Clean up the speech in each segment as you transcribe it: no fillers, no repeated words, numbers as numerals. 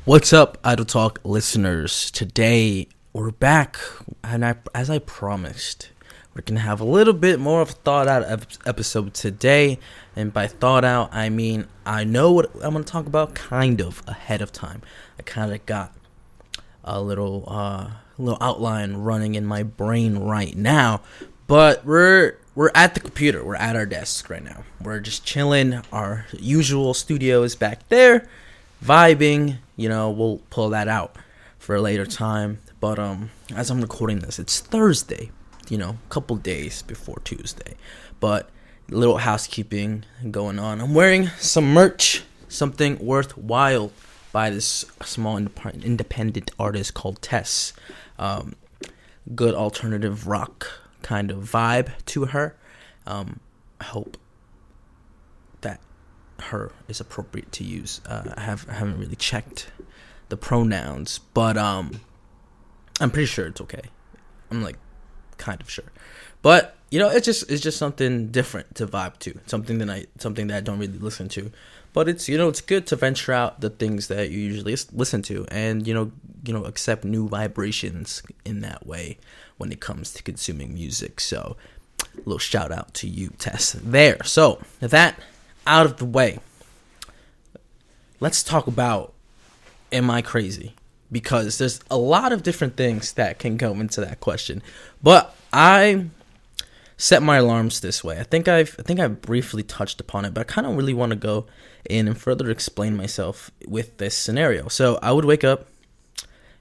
What's up, IdleTalk listeners? Today we're back, and as I promised, we're gonna have a little bit more of a thought out episode today. And by thought out, I mean I know what I'm gonna talk about kind of ahead of time. I kind of got a little outline running in my brain right now, but we're at the computer. We're at our desk right now. We're just chilling. Our usual studio is back there, vibing. We'll pull that out for a later time. But as I'm recording this, it's Thursday. A couple days before Tuesday. But a little housekeeping going on. I'm wearing some merch, something worthwhile by this small independent artist called Tess. Good alternative rock kind of vibe to her. I hope that her is appropriate to use. I haven't really checked the pronouns, but I'm pretty sure it's okay. I'm kind of sure, but it's just something different to vibe to, something that I don't really listen to, but it's good to venture out the things that you usually listen to, and accept new vibrations in that way when it comes to consuming music. So a little shout out to you, Tess, there. So that out of the way, let's talk about, am I crazy? Because there's a lot of different things that can go into that question. But I set my alarms this way. I think I've briefly touched upon it, but I kind of really want to go in and further explain myself with this scenario. So I would wake up.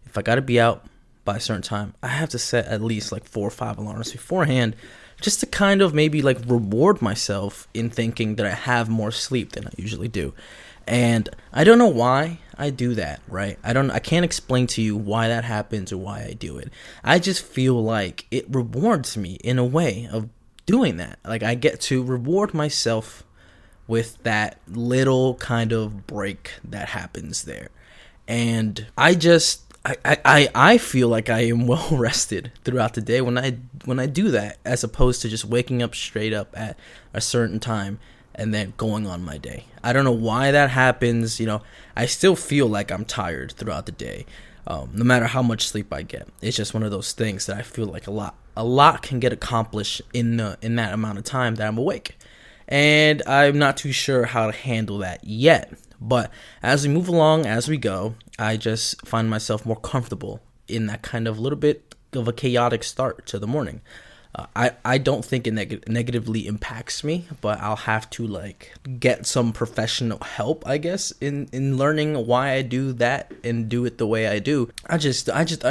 If I got to be out by a certain time, I have to set at least 4 or 5 alarms beforehand, just to kind of maybe reward myself in thinking that I have more sleep than I usually do. And I don't know why I do that, right? I can't explain to you why that happens or why I do it. I just feel like it rewards me in a way of doing that. I get to reward myself with that little kind of break that happens there. And I feel like I am well rested throughout the day when I do that, as opposed to just waking up straight up at a certain time and then going on my day. I don't know why that happens. I still feel like I'm tired throughout the day, no matter how much sleep I get. It's just one of those things that I feel like a lot can get accomplished in that amount of time that I'm awake. And I'm not too sure how to handle that yet. But as we move along, as we go, I just find myself more comfortable in that kind of little bit of a chaotic start to the morning. I don't think it negatively impacts me, but I'll have to get some professional help, I guess, in learning why I do that and do it the way I do. I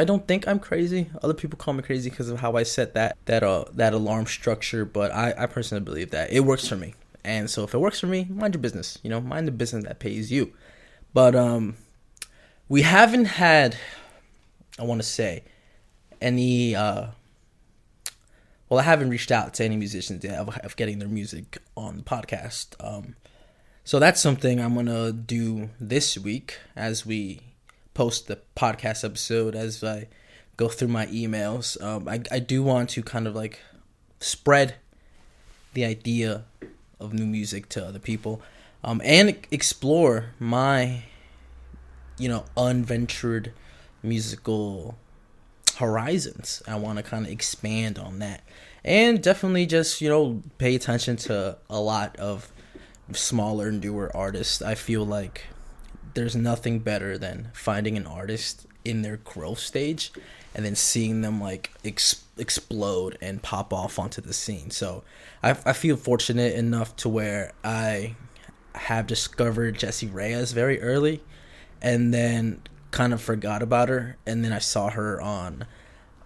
don't think I'm crazy. Other people call me crazy because of how I set that alarm structure, but I personally believe that it works for me. And so if it works for me, mind your business. Mind the business that pays you. But we haven't had, I want to say, any I haven't reached out to any musicians yet of getting their music on the podcast. So that's something I'm going to do this week as we post the podcast episode, as I go through my emails. I do want to kind of spread the idea of new music to other people, and explore my, unventured musical horizons. I want to kind of expand on that, and definitely just pay attention to a lot of smaller, newer artists. I feel like there's nothing better than finding an artist in their growth stage and then seeing them explode and pop off onto the scene. So I feel fortunate enough to where I have discovered Jessie Reyez very early, and then kind of forgot about her, and then I saw her on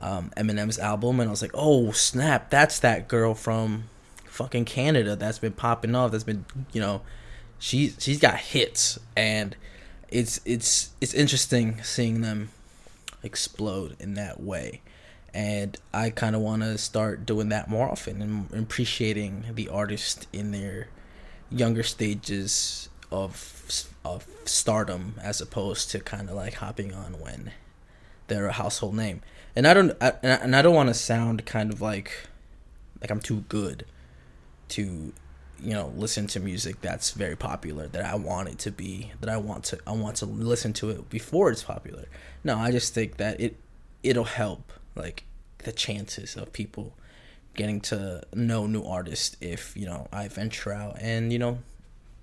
Eminem's album, and I was like, oh snap, that's that girl from fucking Canada that's been popping off, that's been she's got hits, and it's interesting seeing them explode in that way. And I kind of want to start doing that more often and appreciating the artist in their younger stages of stardom, as opposed to kind of hopping on when they're a household name. And I don't want to sound kind of like I'm too good to listen to music that's very popular, that I want it to be, that I want to listen to it before it's popular. No, I just think that it'll help like the chances of people getting to know new artists if I venture out and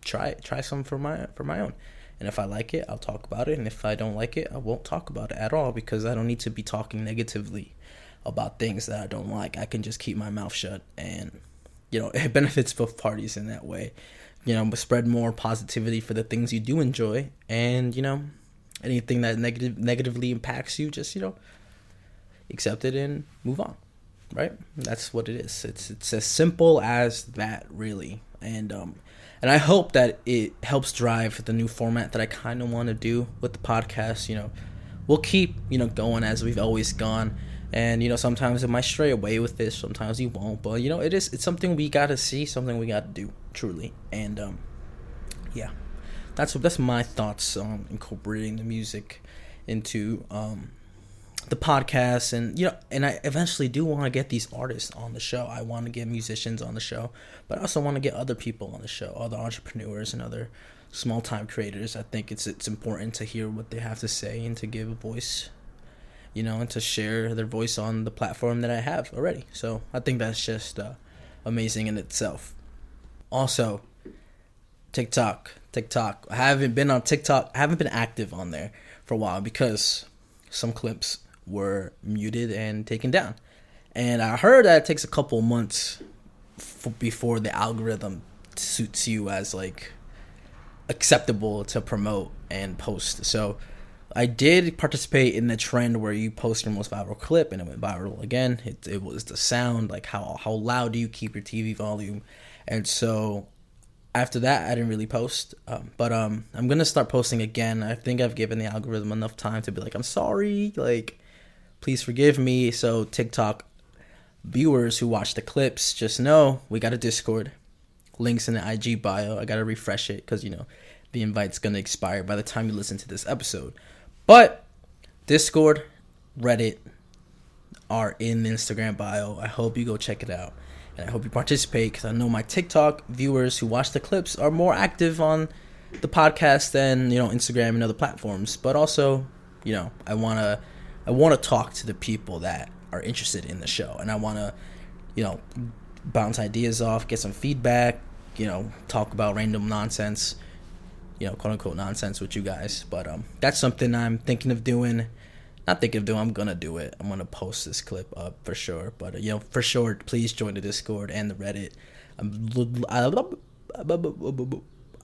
try some for my own. And if I like it, I'll talk about it, and if I don't like it, I won't talk about it at all, because I don't need to be talking negatively about things that I don't like. I can just keep my mouth shut, and it benefits both parties in that way. Spread more positivity for the things you do enjoy, and anything that negatively impacts you, just accept it and move on. Right? That's what it is. It's as simple as that, really. And I hope that it helps drive the new format that I kind of want to do with the podcast. We'll keep going as we've always gone. And sometimes it might stray away with this, sometimes you won't, but it's something we gotta see, something we gotta do, truly. And yeah, that's my thoughts on incorporating the music into the podcast. And I eventually do want to get these artists on the show. I want to get musicians on the show, but I also want to get other people on the show, other entrepreneurs and other small time creators. I think it's important to hear what they have to say and to give a voice, and to share their voice on the platform that I have already. So I think that's just amazing in itself. Also, TikTok. I haven't been on TikTok. I haven't been active on there for a while because some clips were muted and taken down. And I heard that it takes a couple months before the algorithm suits you as like acceptable to promote and post. So I did participate in the trend where you post your most viral clip and it went viral again. It was the sound, like how loud do you keep your TV volume? And so after that, I didn't really post. But I'm going to start posting again. I think I've given the algorithm enough time to be like, I'm sorry, like, please forgive me. So TikTok viewers who watch the clips, just know we got a Discord. Links in the IG bio. I got to refresh it because, the invite's going to expire by the time you listen to this episode. But Discord, Reddit are in the Instagram bio. I hope you go check it out. And I hope you participate, because I know my TikTok viewers who watch the clips are more active on the podcast than, Instagram and other platforms. But also, I want to talk to the people that are interested in the show. And I want to, bounce ideas off, get some feedback, talk about random nonsense, quote unquote nonsense with you guys. But that's something I'm thinking of doing. Not thinking of doing, I'm gonna do it. I'm gonna post this clip up for sure. But for sure, please join the Discord and the Reddit.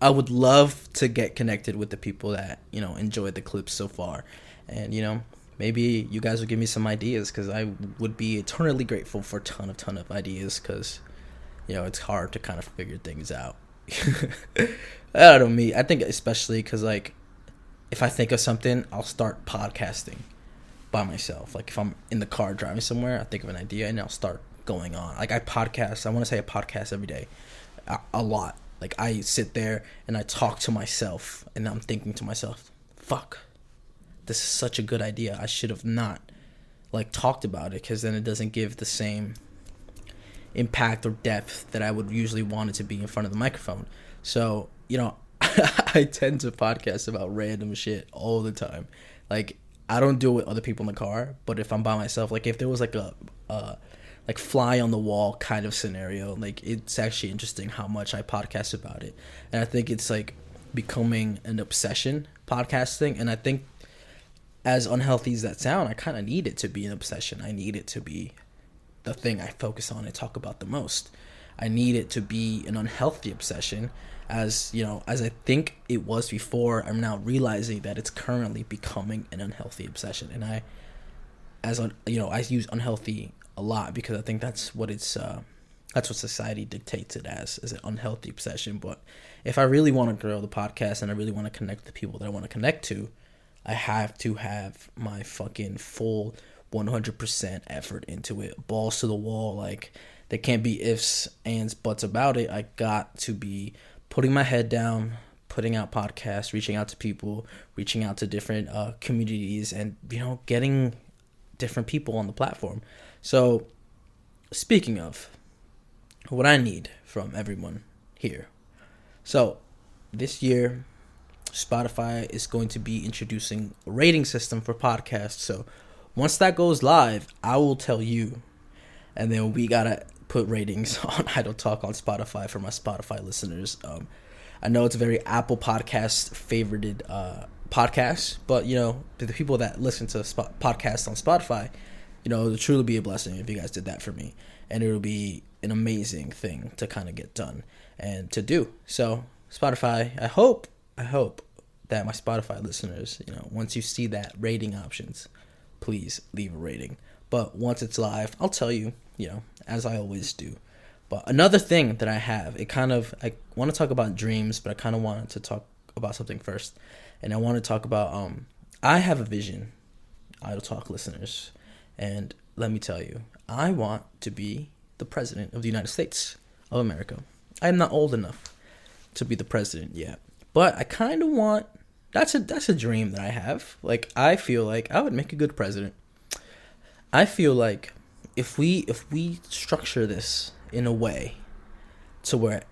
I would love to get connected with the people that enjoyed the clips so far, and maybe you guys will give me some ideas, because I would be eternally grateful for a ton of ideas, because it's hard to kind of figure things out. I don't mean, I think especially because like if I think of something, I'll start podcasting by myself. Like if I'm in the car driving somewhere, I think of an idea and I'll start going on. Like I want to say a podcast every day, a lot. Like I sit there and I talk to myself and I'm thinking to myself, fuck, this is such a good idea. I should have not like talked about it, because then it doesn't give the same impact or depth that I would usually want it to be in front of the microphone. So, I tend to podcast about random shit all the time. Like I don't do it with other people in the car, but if I'm by myself, like if there was like a like fly on the wall kind of scenario, like it's actually interesting how much I podcast about it. And I think it's like becoming an obsession, podcasting. And I think, as unhealthy as that sound, I kind of need it to be an obsession. I need it to be the thing I focus on and talk about the most. I need it to be an unhealthy obsession, as I think it was before. I'm now realizing that it's currently becoming an unhealthy obsession, and I use unhealthy a lot because I think that's what society dictates it as an unhealthy obsession. But if I really want to grow the podcast and I really want to connect with the people that I want to connect to, I have to have my fucking full 100% effort into it, balls to the wall. Like there can't be ifs, ands, buts about it. I got to be putting my head down, putting out podcasts, reaching out to people, reaching out to different communities, and getting different people on the platform. So speaking of what I need from everyone here. So this year, Spotify is going to be introducing a rating system for podcasts. So once that goes live, I will tell you. And then we gotta put ratings on IdleTalk on Spotify for my Spotify listeners. I know it's a very Apple Podcast favorited podcast, but the people that listen to podcasts on Spotify, it'll truly be a blessing if you guys did that for me, and it'll be an amazing thing to kind of get done and to do. So Spotify, I hope that my Spotify listeners, once you see that rating options, please leave a rating. But once it's live, I'll tell you, as I always do. But another thing that I have, I want to talk about dreams, but I kind of wanted to talk about something first. And I want to talk about, I have a vision, IdleTalk listeners. And let me tell you, I want to be the president of the United States of America. I am not old enough to be the president yet, but I kind of want, that's a dream that I have. Like, I feel like I would make a good president. I feel like if we structure this in a way to where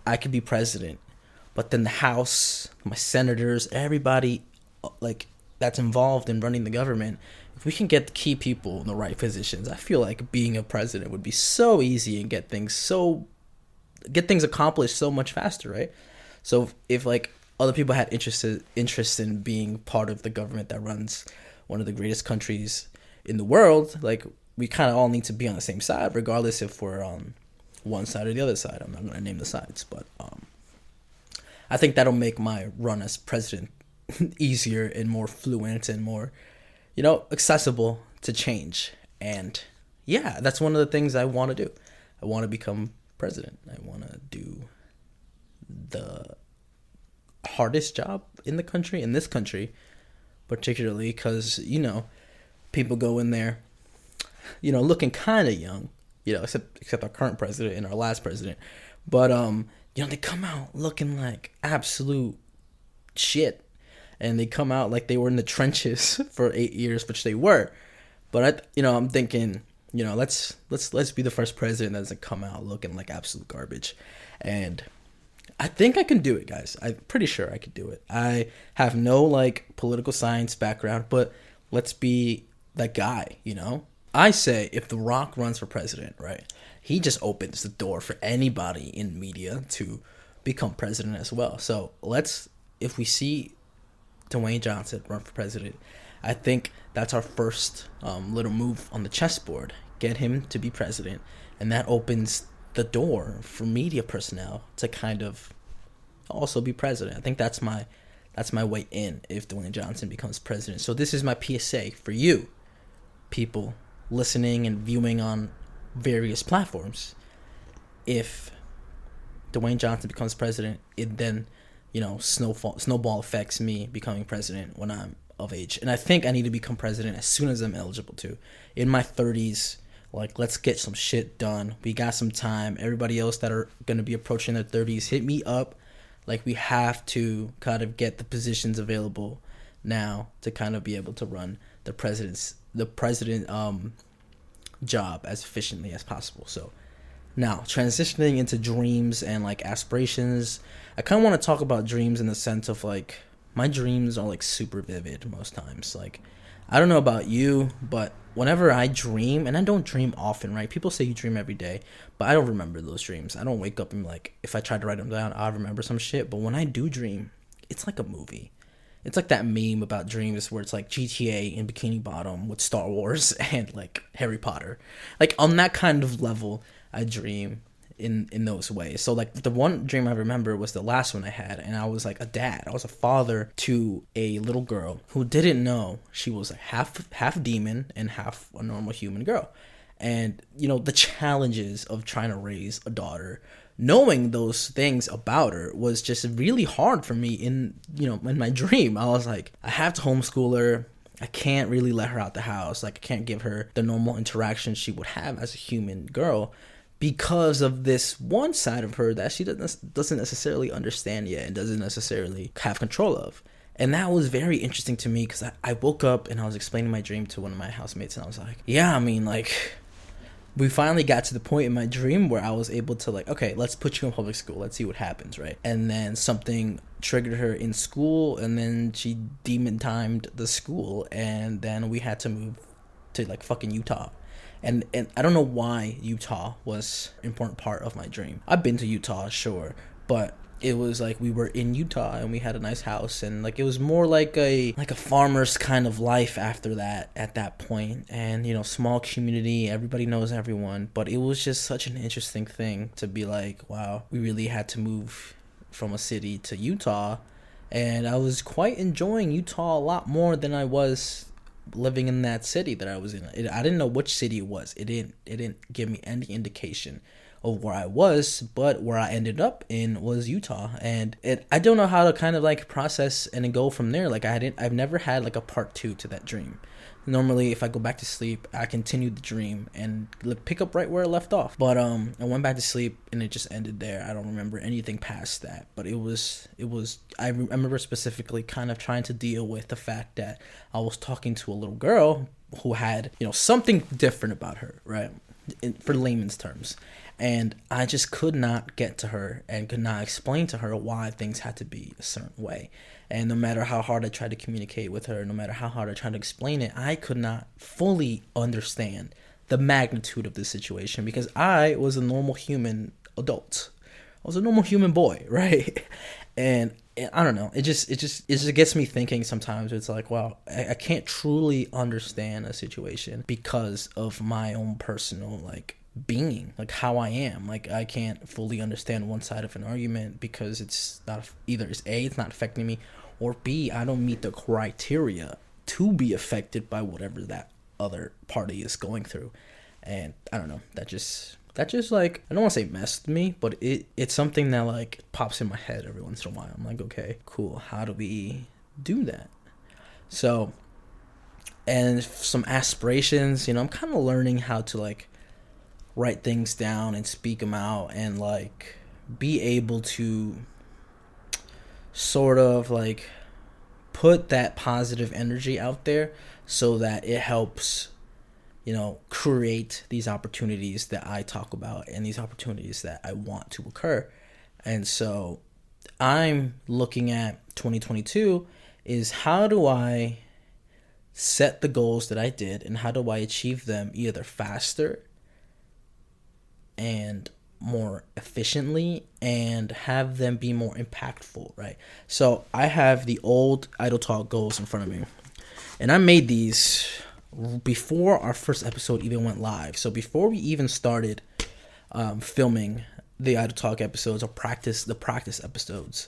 I could be president, but then the House, my senators, everybody like that's involved in running the government, if we can get the key people in the right positions, I feel like being a president would be so easy and get things accomplished so much faster, right? So if like other people had interest in being part of the government that runs one of the greatest countries in the world, like we kind of all need to be on the same side, regardless if we're on one side or the other side. I'm not going to name the sides, but I think that'll make my run as president easier and more fluent and more, accessible to change. And yeah, that's one of the things I want to do. I want to become president. I want to do the hardest job in this country, particularly because, people go in there, looking kind of young, except our current president and our last president. But, they come out looking like absolute shit. And they come out like they were in the trenches for 8 years, which they were. But, I'm thinking, let's be the first president that doesn't come out looking like absolute garbage. And I think I can do it, guys. I'm pretty sure I could do it. I have no, political science background, but let's be that guy, I say if The Rock runs for president, right, he just opens the door for anybody in media to become president as well. So if we see Dwayne Johnson run for president, I think that's our first little move on the chessboard. Get him to be president, and that opens the door for media personnel to kind of also be president. I think that's my way in if Dwayne Johnson becomes president. So this is my PSA for you, people listening and viewing on various platforms. If Dwayne Johnson becomes president, it then snowball affects me becoming president when I'm of age. And I think I need to become president as soon as I'm eligible to. In my 30s, let's get some shit done. We got some time. Everybody else that are going to be approaching their 30s, hit me up. We have to kind of get the positions available now to kind of be able to run the president job as efficiently as possible. So now transitioning into dreams and aspirations, I kind of want to talk about dreams in the sense of my dreams are super vivid most times. I don't know about you, but whenever I dream, and I don't dream often, right? People say you dream every day, but I don't remember those dreams. I don't wake up and if I tried to write them down, I'll remember some shit. But when I do dream, it's like a movie. It's like that meme about dreams where it's GTA in Bikini Bottom with Star Wars and Harry Potter. On that kind of level, I dream in those ways. So the one dream I remember was the last one I had, and I was a dad. I was a father to a little girl who didn't know she was half demon and half a normal human girl. And the challenges of trying to raise a daughter, knowing those things about her, was just really hard for me in my dream. I was I have to homeschool her. I can't really let her out the house. I can't give her the normal interaction she would have as a human girl, because of this one side of her that she doesn't necessarily understand yet and doesn't necessarily have control of. And that was very interesting to me because I woke up and I was explaining my dream to one of my housemates, and I was like, yeah, I mean, we finally got to the point in my dream where I was able to like, okay, let's put you in public school. Let's see what happens, right? And then something triggered her in school, and then she demon timed the school, and then we had to move to like fucking Utah. And I don't know why Utah was an important part of my dream. I've been to Utah, sure, but it was like we were in Utah and we had a nice house, and like it was more like a farmer's kind of life after that, at that point. And small community, everybody knows everyone, but it was just such an interesting thing to be like, wow, we really had to move from a city to Utah. And I was quite enjoying Utah a lot more than I was living in that city that I was in. I didn't know which city it was. It didn't give me any indication of where I was, but where I ended up in was Utah. And I don't know how to kind of like process and go from there. Like I've never had like a part 2 to that dream. Normally if I go back to sleep, I continue the dream and pick up right where I left off. But I went back to sleep and it just ended there. I don't remember anything past that. But I remember specifically kind of trying to deal with the fact that I was talking to a little girl who had, something different about her, right? For layman's terms. And I just could not get to her and could not explain to her why things had to be a certain way. And no matter how hard I tried to communicate with her, no matter how hard I tried to explain it, I could not fully understand the magnitude of this situation, because I was a normal human adult. I was a normal human boy, right? And I don't know. It just gets me thinking sometimes. It's like, wow, I can't truly understand a situation because of my own personal being, how I am. I can't fully understand one side of an argument because it's not either it's not affecting me, or B, I don't meet the criteria to be affected by whatever that other party is going through. And I don't know, that just I don't want to say messed me, but it's something that pops in my head every once in a while. I'm like, okay, cool, how do we do that? So, and some aspirations, I'm kind of learning how to write things down and speak them out, and be able to sort of put that positive energy out there so that it helps create these opportunities that I talk about and these opportunities that I want to occur. And so I'm looking at 2022 is, how do I set the goals that I did and how do I achieve them either faster and more efficiently and have them be more impactful, right? So I have the old IdleTalk goals in front of me, and I made these before our first episode even went live. So before we even started filming the IdleTalk episodes, or the practice episodes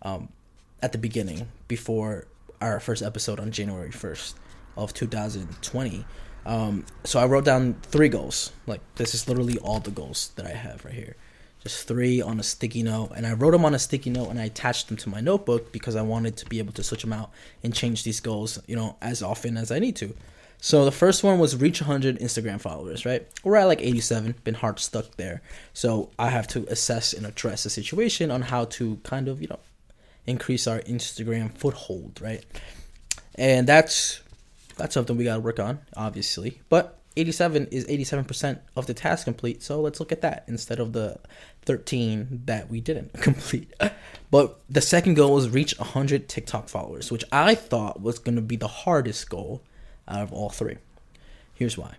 at the beginning, before our first episode on January 1st of 2020. So I wrote down 3 goals. This is literally all the goals that I have right here. Just 3 on a sticky note. And I wrote them on a sticky note and I attached them to my notebook because I wanted to be able to switch them out and change these goals, as often as I need to. So the first one was reach 100 Instagram followers, right? We're at 87, been hard stuck there. So I have to assess and address the situation on how to kind of, increase our Instagram foothold, right? And that's something we got to work on, obviously. But 87 is 87% of the task complete. So let's look at that instead of the 13 that we didn't complete. But the second goal was reach 100 TikTok followers, which I thought was going to be the hardest goal out of all 3. Here's why.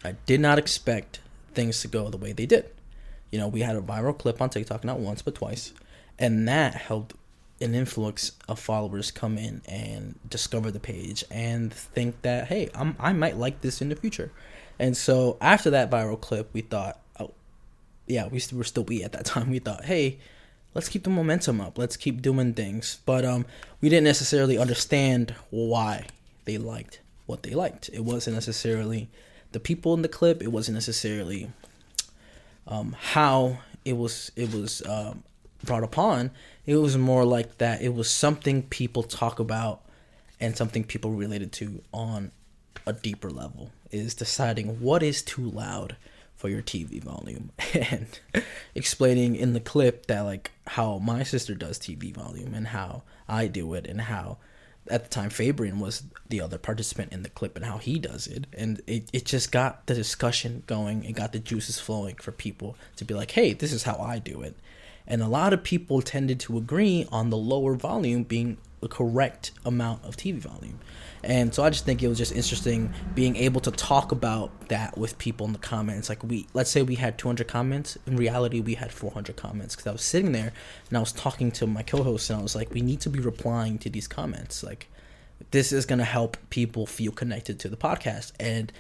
I did not expect things to go the way they did. We had a viral clip on TikTok, not once, but twice. And that helped an influx of followers come in and discover the page and think that, hey, I might like this in the future. And so after that viral clip, we thought, oh, yeah, we were still at that time. We thought, hey, let's keep the momentum up. Let's keep doing things. But we didn't necessarily understand why they liked what they liked. It wasn't necessarily the people in the clip. It wasn't necessarily how it was brought upon. It was more like that it was something people talk about and something people related to on a deeper level, is deciding what is too loud for your TV volume, and explaining in the clip that how my sister does TV volume and how I do it, and how at the time Fabian was the other participant in the clip and how he does it, and it just got the discussion going. It got the juices flowing for people to be like, hey, this is how I do it. And a lot of people tended to agree on the lower volume being the correct amount of TV volume. And so I just think it was just interesting being able to talk about that with people in the comments. Like, let's say we had 200 comments. In reality, we had 400 comments, because I was sitting there and I was talking to my co-host and I was like, we need to be replying to these comments. Like, this is going to help people feel connected to the podcast. And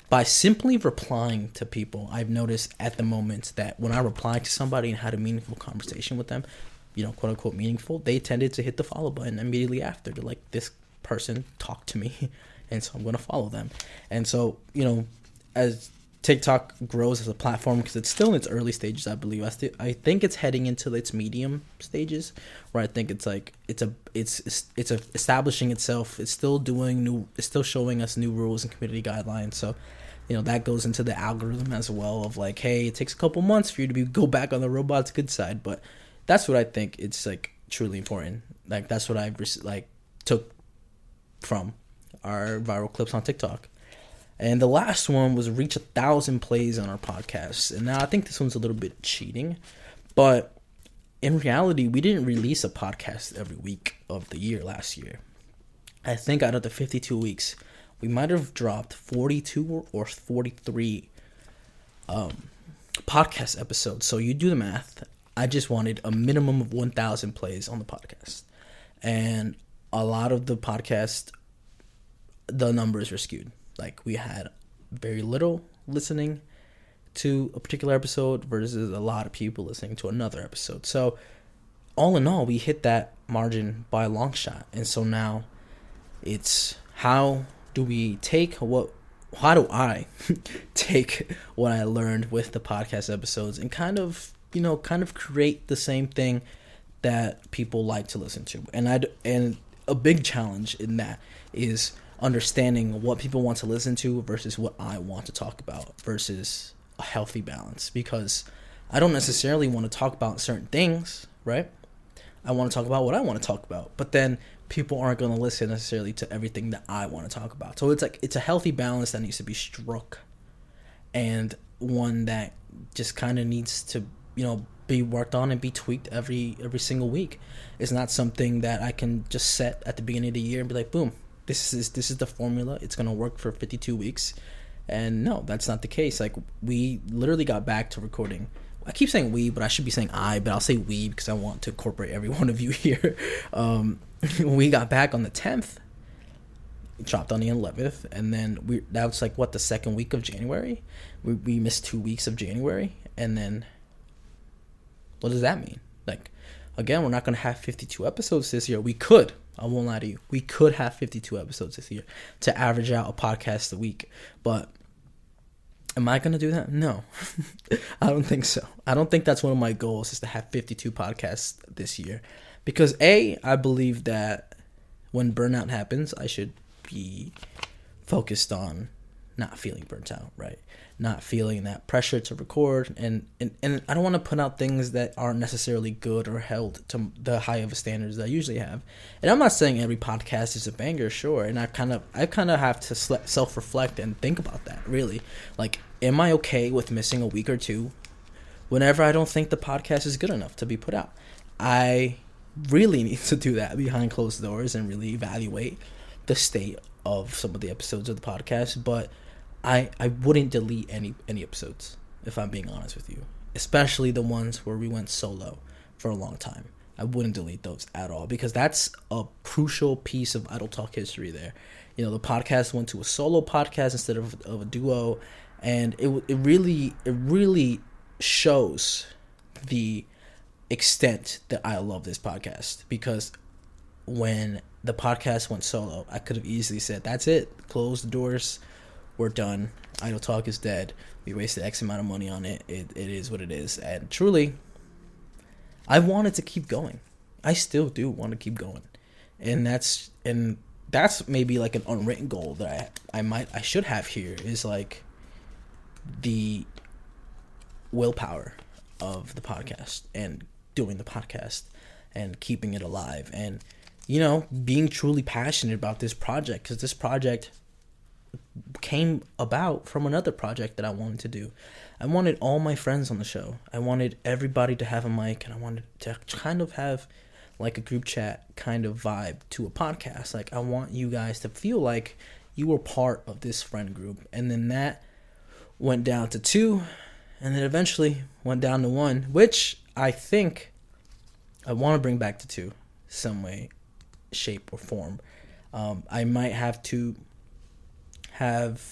by simply replying to people, I've noticed at the moment that when I replied to somebody and had a meaningful conversation with them, quote unquote meaningful, they tended to hit the follow button immediately after. They're like, this person talked to me, and so I'm going to follow them. And so, as TikTok grows as a platform, because it's still in its early stages, I believe, I think it's heading into its medium stages, where I think it's like it's establishing itself. It's still it's still showing us new rules and community guidelines. So that goes into the algorithm as well, of like, hey, it takes a couple months for you to go back on the robot's good side. But that's what I think it's like truly important. Like, that's what I took from our viral clips on TikTok. And the last one was reach 1,000 plays on our podcast. And now I think this one's a little bit cheating, but in reality, we didn't release a podcast every week of the year last year. I think out of the 52 weeks, we might have dropped 42 or 43 podcast episodes. So you do the math. I just wanted a minimum of 1,000 plays on the podcast. And a lot of the podcast, the numbers were skewed. Like, we had very little listening to a particular episode versus a lot of people listening to another episode. So all in all, we hit that margin by a long shot. And so now it's, how do I take what I learned with the podcast episodes and kind of create the same thing that people like to listen to. And a big challenge in that is understanding what people want to listen to versus what I want to talk about, versus a healthy balance, because I don't necessarily want to talk about certain things, right? I want to talk about what I want to talk about, but then people aren't going to listen necessarily to everything that I want to talk about. So it's a healthy balance that needs to be struck, and one that just kind of needs to, be worked on and be tweaked every single week. It's not something that I can just set at the beginning of the year and be like, boom, this is the formula. It's going to work for 52 weeks. And no, that's not the case. Like, we literally got back to recording. I keep saying we, but I should be saying but I'll say we because I want to incorporate every one of you here. We got back on the 10th, dropped on the 11th, and then that was like, the second week of January? We missed 2 weeks of January, and then what does that mean? Like, again, we're not going to have 52 episodes this year. We could. I won't lie to you. We could have 52 episodes this year to average out a podcast a week. But am I going to do that? No. I don't think so. I don't think that's one of my goals, is to have 52 podcasts this year. Because I believe that when burnout happens, I should be focused on not feeling burnt out, right? Not feeling that pressure to record, and I don't want to put out things that aren't necessarily good or held to the high of standards that I usually have. And I'm not saying every podcast is a banger, sure, and I kind of have to self-reflect and think about that, really. Like, am I okay with missing a week or two whenever I don't think the podcast is good enough to be put out? I really need to do that behind closed doors and really evaluate the state of some of the episodes of the podcast. But I wouldn't delete any episodes, if I'm being honest with you, especially the ones where we went solo for a long time. I wouldn't delete those at all, because that's a crucial piece of IdleTalk history there. The podcast went to a solo podcast instead of a duo, and it really shows the extent that I love this podcast, because when the podcast went solo, I could have easily said, that's it, close the doors, we're done, IdleTalk is dead, we wasted X amount of money on it, it is what it is. And truly, I wanted to keep going. I still do want to keep going, and that's maybe like an unwritten goal that I should have here, is like the willpower of the podcast and doing the podcast and keeping it alive. And being truly passionate about this project, because this project came about from another project that I wanted to do. I wanted all my friends on the show. I wanted everybody to have a mic, and I wanted to kind of have like a group chat kind of vibe to a podcast. Like, I want you guys to feel like you were part of this friend group. And then that went down to 2, and then eventually went down to 1, which I think I want to bring back to 2 some way, shape, or form. I might have to have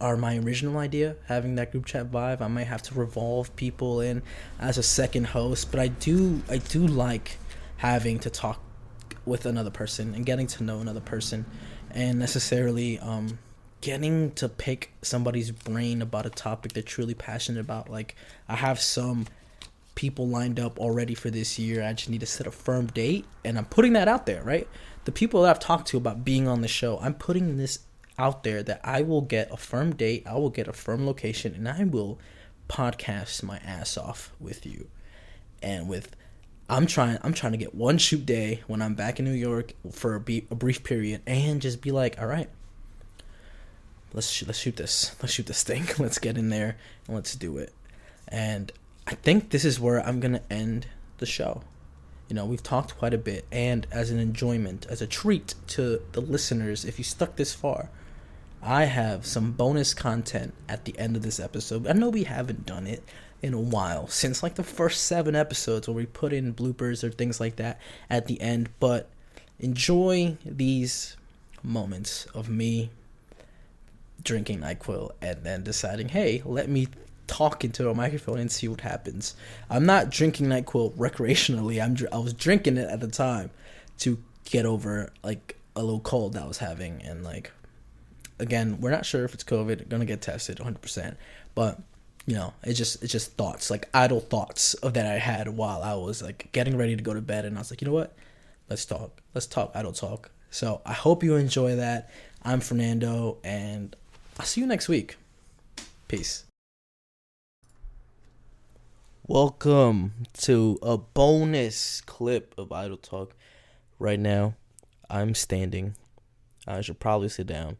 my original idea, having that group chat vibe. I might have to revolve people in as a second host, but I do like having to talk with another person and getting to know another person, and necessarily getting to pick somebody's brain about a topic they're truly passionate about. Like, I have some people lined up already for this year. I just need to set a firm date, and I'm putting that out there, right? The people that I've talked to about being on the show, I'm putting this out there that I will get a firm date, I will get a firm location, and I will podcast my ass off with you. And I'm trying to get one shoot day when I'm back in New York for a brief period, and just be like, all right, let's shoot this thing. Let's get in there and let's do it. And I think this is where I'm gonna end the show. We've talked quite a bit, and as an enjoyment, as a treat to the listeners, if you stuck this far, I have some bonus content at the end of this episode. I know we haven't done it in a while, since like the first 7 episodes where we put in bloopers or things like that at the end, but enjoy these moments of me drinking NyQuil and then deciding, hey, let me talk into a microphone and see what happens. I'm not drinking NyQuil recreationally. I was drinking it at the time to get over like a little cold that I was having, and like, again, we're not sure if it's COVID. Gonna get tested 100%, but it's just thoughts, like idle thoughts that I had while I was like getting ready to go to bed, and I was like, you know what? Let's talk idle talk. So I hope you enjoy that. I'm Fernando, and I'll see you next week. Peace. Welcome to a bonus clip of Idle Talk. Right now, I'm standing. I should probably sit down.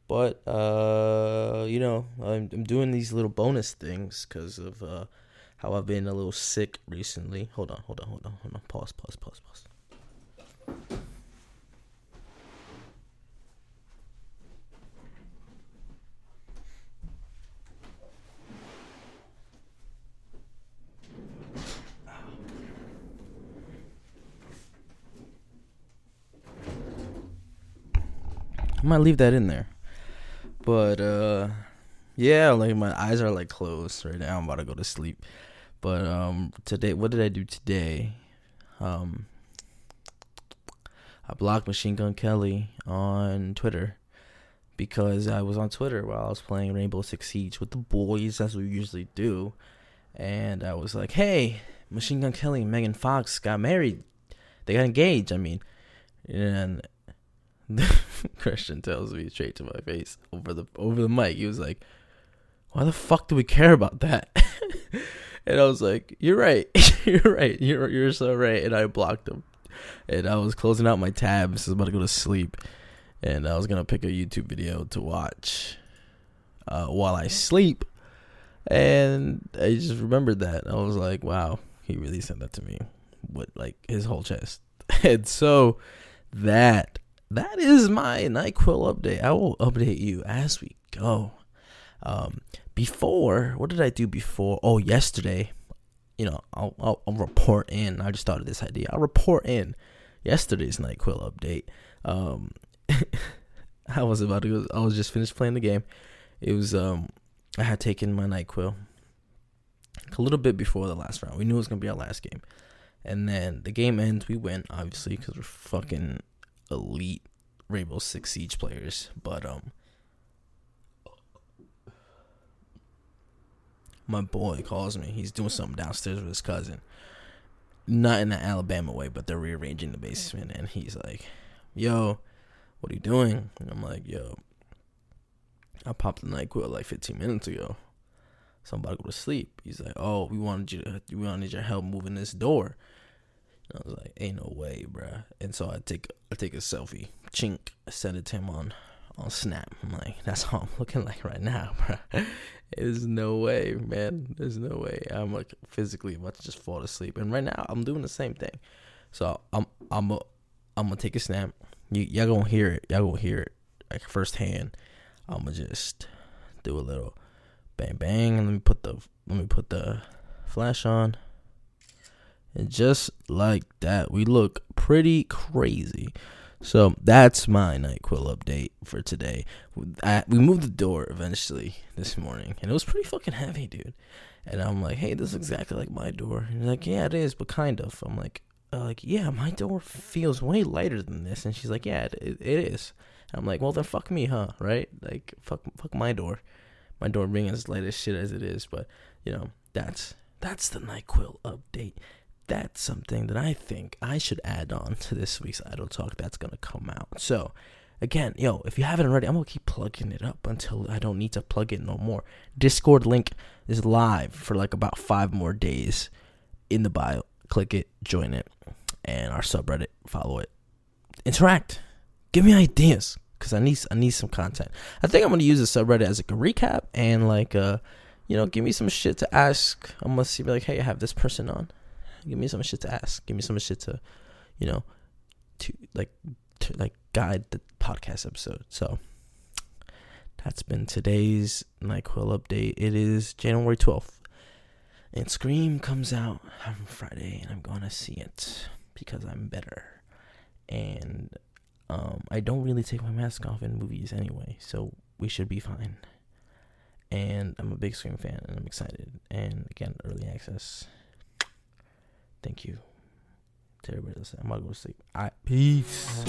But, I'm doing these little bonus things because of how I've been a little sick recently. Hold on. Pause. I might leave that in there. But, yeah, like my eyes are like closed right now. I'm about to go to sleep. But, today, what did I do today? I blocked Machine Gun Kelly on Twitter because I was on Twitter while I was playing Rainbow Six Siege with the boys, as we usually do. And I was like, hey, Machine Gun Kelly and Megan Fox got married. They got engaged, And Christian tells me straight to my face over the mic. He was like, why the fuck do we care about that? And I was like, you're right. You're so right. And I blocked him. And I was closing out my tabs. I was about to go to sleep. And I was going to pick a YouTube video to watch while I sleep. And I just remembered that. I was like, wow, he really sent that to me with like his whole chest. And so that is my NyQuil update. I will update you as we go. What did I do before? Oh, yesterday, I'll report in. I just thought of this idea. I'll report in yesterday's NyQuil update. I was just finished playing the game. It was, I had taken my NyQuil a little bit before the last round. We knew it was going to be our last game. And then the game ends. We win, obviously, because we're fucking elite Rainbow Six Siege players. But my boy calls me. He's doing something downstairs with his cousin. Not in the Alabama way, but they're rearranging the basement. And he's like, yo, what are you doing? And I'm like, yo, I popped the NyQuil like 15 minutes ago. So I'm about to go to sleep. He's like, oh, we wanted your help moving this door. And I was like, ain't no way, bruh. And so I take a selfie, chink, I send it to him on Snap. I'm like, that's how I'm looking like right now, bruh. There's no way, man. There's no way. I'm like physically about to just fall asleep. And right now I'm doing the same thing. So I'm gonna take a snap. Y'all gonna hear it. Y'all gonna hear it like firsthand. I'm gonna just do a little bang bang, and let me put the flash on. And just like that, we look pretty crazy. So that's my NyQuil update for today. We moved the door eventually this morning, and it was pretty fucking heavy, dude. And I'm like, hey, this is exactly like my door. And he's like, yeah, it is, but kind of. I'm like, yeah, my door feels way lighter than this. And she's like, yeah, it is. And I'm like, well, then fuck me, huh? Right? Like, fuck my door. My door being as light as shit as it is. But, that's the NyQuil update. That's something that I think I should add on to this week's Idle Talk that's going to come out. So, again, if you haven't already, I'm going to keep plugging it up until I don't need to plug it no more. Discord link is live for like about 5 more days in the bio. Click it, join it, and our subreddit, follow it. Interact. Give me ideas, because I need some content. I think I'm going to use the subreddit as like a recap and like, give me some shit to ask. I'm going to be like, hey, I have this person on. Give me some shit to ask. Give me some shit to, to guide the podcast episode. So that's been today's NyQuil update. It is January 12th, and Scream comes out on Friday, and I'm gonna see it because I'm better. And I don't really take my mask off in movies anyway, so we should be fine. And I'm a big Scream fan, and I'm excited. And again, early access. Thank you to everybody listening. I'm about to go to sleep. All right, peace.